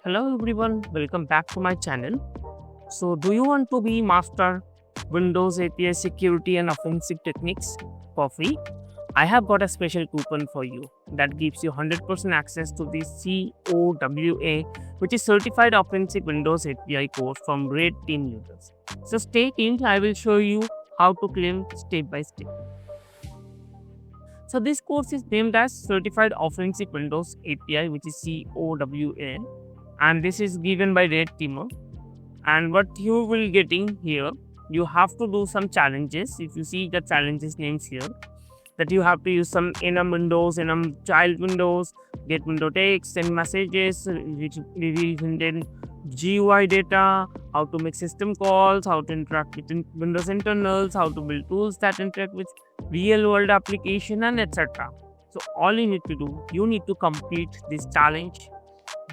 Hello everyone, welcome back to my channel. So do you want to be master Windows API security and offensive techniques for free? I have got a special coupon for you that gives you 100% access to the 𝐒𝐲𝐬, which is Certified Offensive Windows API course from Red Team users. So stay tuned, I will show you how to claim step by step. So this course is named as Certified Offensive Windows API, which is 𝐒𝐲𝐬. And this is given by Red Teamer. And what you will getting here, you have to do some challenges. If you see the challenges names here, that you have to use some enum windows, enum child windows, get window text, send messages, reveal hidden GUI data, how to make system calls, how to interact with Windows internals, how to build tools that interact with real world application, and etc. So all you need to do, you need to complete this challenge.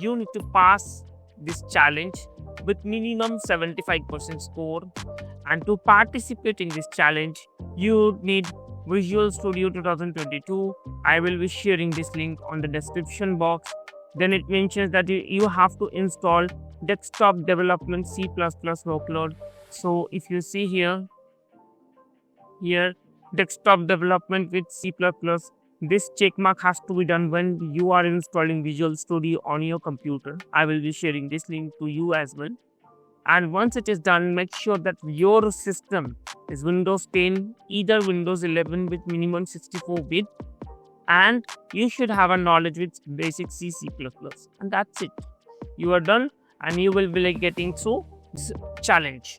You need to pass this challenge with minimum 75% score, and to participate in this challenge you need Visual Studio 2022. I will be sharing this link on the description box. Then it mentions that you have to install desktop development C++ workload. So if you see here desktop development with C++, this check mark has to be done when you are installing Visual Studio on your computer. I will be sharing this link to you as well. And once it is done, make sure that your system is Windows 10, either Windows 11 with minimum 64-bit, and you should have a knowledge with basic C++. And that's it. You are done, and you will be getting through this challenge.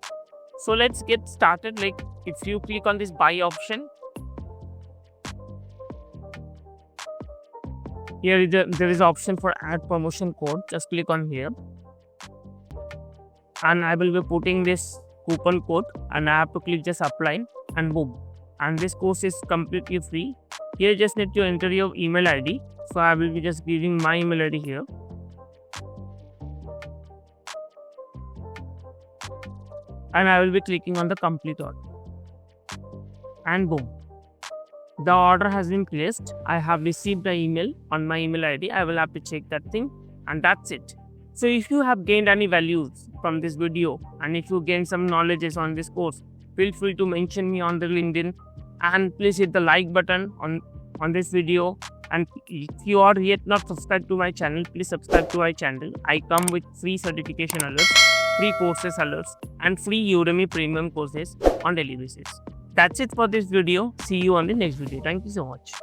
So let's get started. If you click on this buy option, here there is option for add promotion code. Just click on here, and I will be putting this coupon code, and I have to click just apply, and boom. And this course is completely free. Here just need to enter your email ID. So I will be just giving my email ID here. And I will be clicking on the complete order. And boom. The order has been placed. I have received the email on my email ID. I will have to check that thing, and that's it. So if you have gained any values from this video, and if you gain some knowledges on this course, feel free to mention me on the LinkedIn, and please hit the like button on this video. And if you are yet not subscribed to my channel, please subscribe to my channel. I come with free certification alerts, free courses alerts, and free Udemy premium courses on daily basis. That's it for this video. See you on the next video. Thank you so much.